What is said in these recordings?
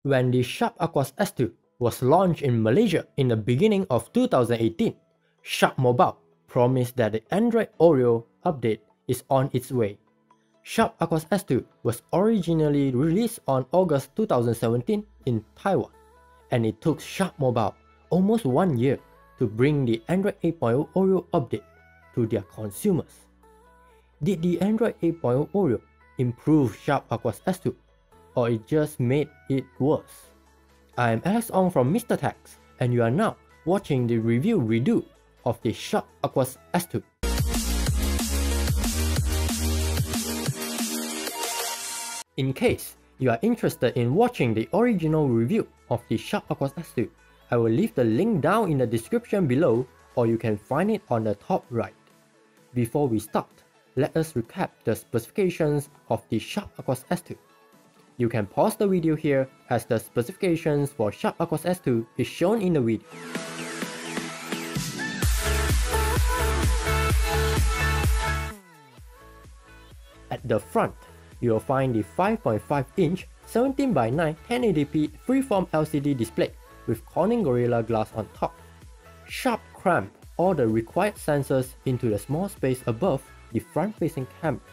When the Sharp Aquos S2 was launched in Malaysia in the beginning of 2018, Sharp Mobile promised that the Android Oreo update is on its way. Sharp Aquos S2 was originally released on August 2017 in Taiwan, and it took Sharp Mobile almost 1 year to bring the Android 8.0 Oreo update to their consumers. Did the Android 8.0 Oreo improve Sharp Aquos S2, or it just made it worse? I am Alex Ong from Mr. Tax, and you are now watching the review redo of the Sharp Aquos S2. In case you are interested in watching the original review of the Sharp Aquos S2, I will leave the link down in the description below, or you can find it on the top right. Before we start, let us recap the specifications of the Sharp Aquos S2. You can pause the video here as the specifications for Sharp Aquos S2 is shown in the video. At the front, you will find the 5.5-inch 17:9 1080p freeform LCD display with Corning Gorilla Glass on top. Sharp cramp all the required sensors into the small space above the front-facing camera.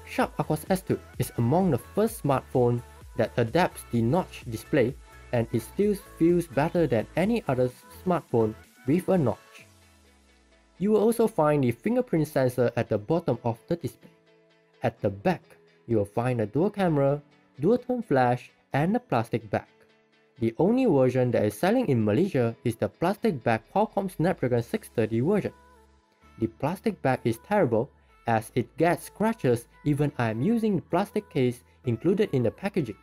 Sharp Aquos S2 is among the first smartphones that adapts the notch display, and it still feels better than any other smartphone with a notch. You will also find the fingerprint sensor at the bottom of the display. At the back, you will find a dual camera, dual tone flash, and a plastic back. The only version that is selling in Malaysia is the plastic back Qualcomm Snapdragon 630 version. The plastic back is terrible as it gets scratches even I am using the plastic case included in the packaging.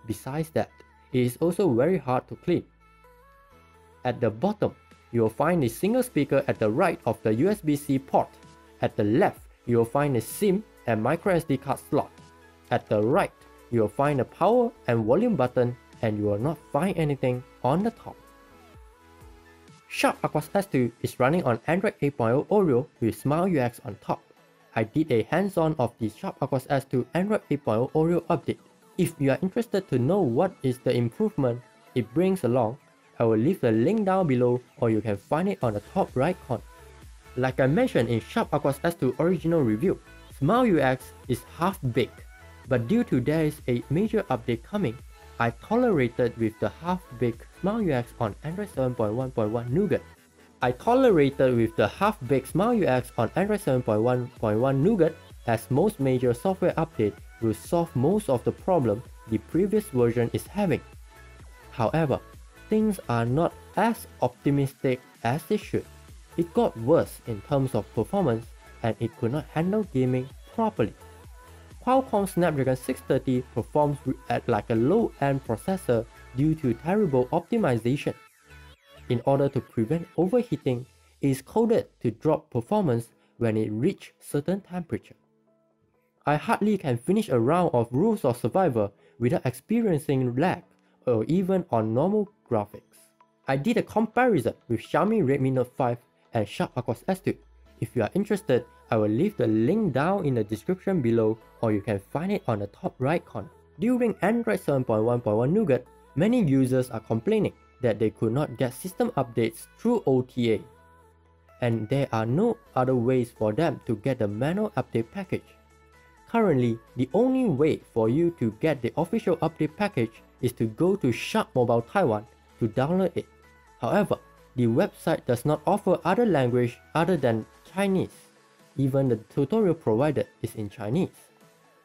Besides that, it is also very hard to clean. At the bottom, you will find the single speaker at the right of the USB-C port. At the left, you will find a SIM and microSD card slot. At the right, you will find a power and volume button, and you will not find anything on the top. Sharp Aquos S2 is running on Android 8.0 Oreo with Smile UX on top. I did a hands-on of the Sharp Aquos S2 Android 8.0 Oreo update. If you are interested to know what is the improvement it brings along, I will leave the link down below, or you can find it on the top right corner. Like I mentioned in Sharp Aquos S2 original review, Smile UX is half-baked, but due to there is a major update coming, I tolerated with the half-baked Smile UX on Android 7.1.1 Nougat. As most major software updates will solve most of the problem the previous version is having. However, things are not as optimistic as they should. It got worse in terms of performance, and it could not handle gaming properly. Qualcomm Snapdragon 630 performs at like a low-end processor due to terrible optimization. In order to prevent overheating, it is coded to drop performance when it reaches certain temperature. I hardly can finish a round of Rules of Survival without experiencing lag or even on normal graphics. I did a comparison with Xiaomi Redmi Note 5 and Sharp Aquos S2. If you are interested, I will leave the link down in the description below, or you can find it on the top right corner. During Android 7.1.1 Nougat, many users are complaining that they could not get system updates through OTA, and there are no other ways for them to get the manual update package. Currently, the only way for you to get the official update package is to go to Sharp Mobile Taiwan to download it. However, the website does not offer other language other than Chinese. Even the tutorial provided is in Chinese.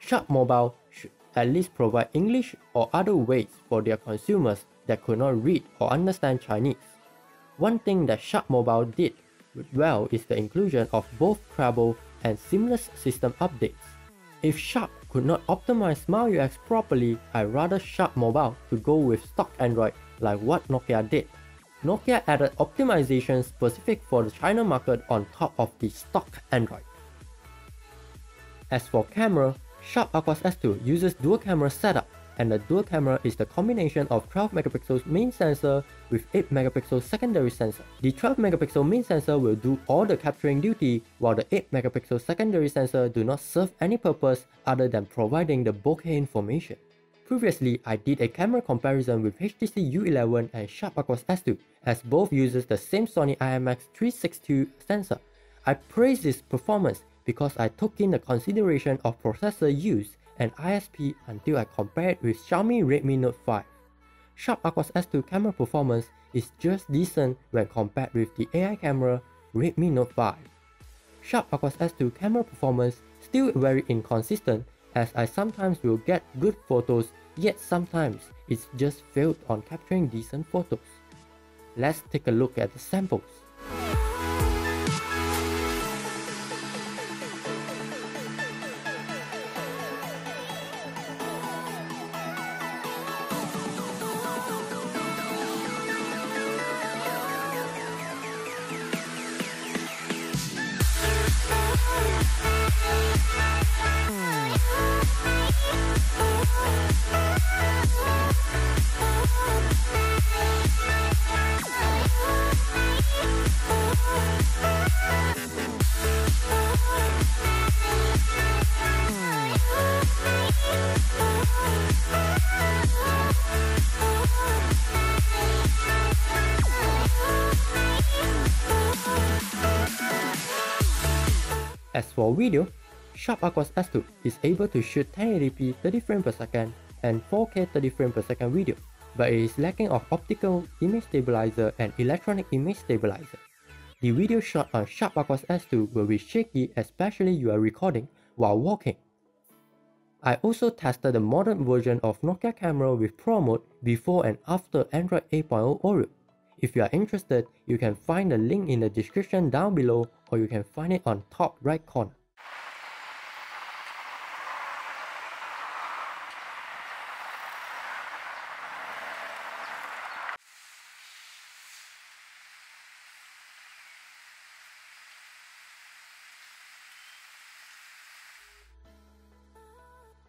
Sharp Mobile should at least provide English or other ways for their consumers that could not read or understand Chinese. One thing that Sharp Mobile did well is the inclusion of both treble and seamless system updates. If Sharp could not optimize Smile UX properly, I'd rather Sharp Mobile to go with stock Android like what Nokia did. Nokia added optimization specific for the China market on top of the stock Android. As for camera, Sharp Aquos S2 uses dual camera setup, and the dual camera is the combination of 12 megapixel main sensor with 8 megapixel secondary sensor. The 12 megapixel main sensor will do all the capturing duty, while the 8 megapixel secondary sensor do not serve any purpose other than providing the bokeh information. Previously, I did a camera comparison with HTC U11 and Sharp Aquos S2 as both uses the same Sony IMX362 sensor. I praised this performance because I took in the consideration of processor use and ISP until I compared with Xiaomi Redmi Note 5. Sharp Aquos S2 camera performance is just decent when compared with the AI camera Redmi Note 5. Sharp Aquos S2 camera performance still very inconsistent as I sometimes will get good photos, yet sometimes it's just failed on capturing decent photos. Let's take a look at the samples. As for video, Sharp Aquos S2 is able to shoot 1080p 30 frames per second and 4K 30 frames per second video, but it is lacking of optical image stabilizer and electronic image stabilizer. The video shot on Sharp Aquos S2 will be shaky, especially you are recording while walking. I also tested the modern version of Nokia Camera with Pro Mode before and after Android 8.0 Oreo. If you are interested, you can find the link in the description down below, or you can find it on top right corner.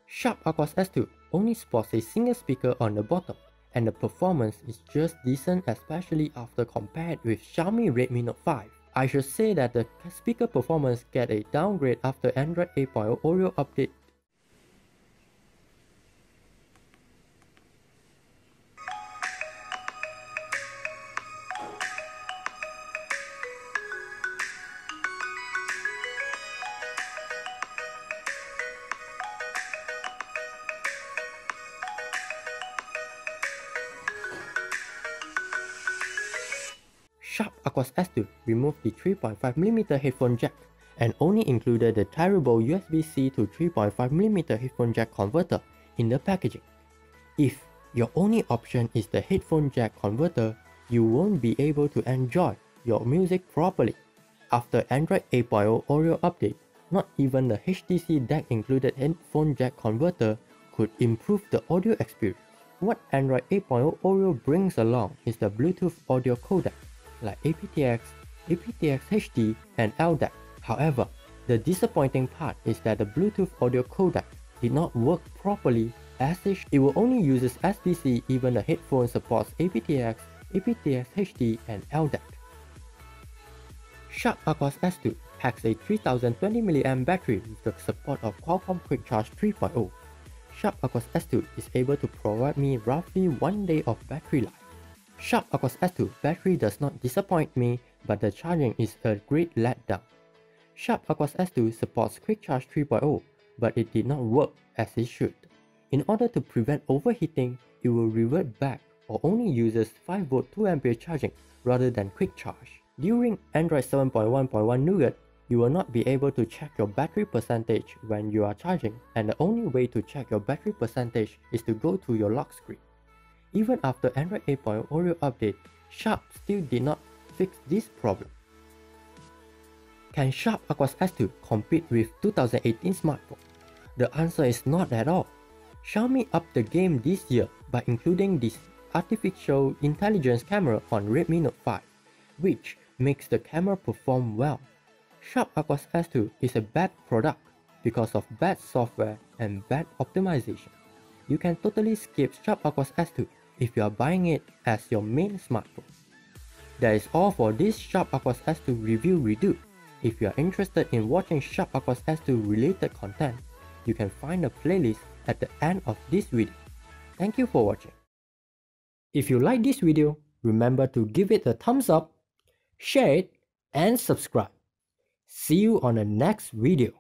Sharp Aquos S2 only sports a single speaker on the bottom, and the performance is just decent, especially after compared with Xiaomi Redmi Note 5. I should say that the speaker performance get a downgrade after Android 8.0 Oreo update. Sharp Aquos S2 removed the 3.5mm headphone jack and only included the terrible USB-C to 3.5mm headphone jack converter in the packaging. If your only option is the headphone jack converter, you won't be able to enjoy your music properly. After Android 8.0 Oreo update, not even the HTC Deck included headphone jack converter could improve the audio experience. What Android 8.0 Oreo brings along is the Bluetooth audio codec, like apt-X, apt-X HD, and LDAC. However, the disappointing part is that the Bluetooth audio codec did not work properly as it will only uses SBC even the headphone supports apt-X, apt-X HD, and LDAC. Sharp Aquos S2 packs a 3020 mAh battery with the support of Qualcomm Quick Charge 3.0. Sharp Aquos S2 is able to provide me roughly 1 day of battery life. Sharp Aquos S2 battery does not disappoint me, but the charging is a great letdown. Sharp Aquos S2 supports Quick Charge 3.0, but it did not work as it should. In order to prevent overheating, it will revert back or only uses 5V 2A charging rather than Quick Charge. During Android 7.1.1 Nougat, you will not be able to check your battery percentage when you are charging, and the only way to check your battery percentage is to go to your lock screen. Even after Android 8.0 Oreo update, Sharp still did not fix this problem. Can Sharp Aquos S2 compete with 2018 smartphone? The answer is not at all. Xiaomi upped the game this year by including this artificial intelligence camera on Redmi Note 5, which makes the camera perform well. Sharp Aquos S2 is a bad product because of bad software and bad optimization. You can totally skip Sharp Aquos S2 if you are buying it as your main smartphone. That is all for this Sharp Aquos S2 review redo. If you are interested in watching Sharp Aquos S2 related content, you can find a playlist at the end of this video. Thank you for watching. If you like this video, remember to give it a thumbs up, share it, and subscribe. See you on the next video.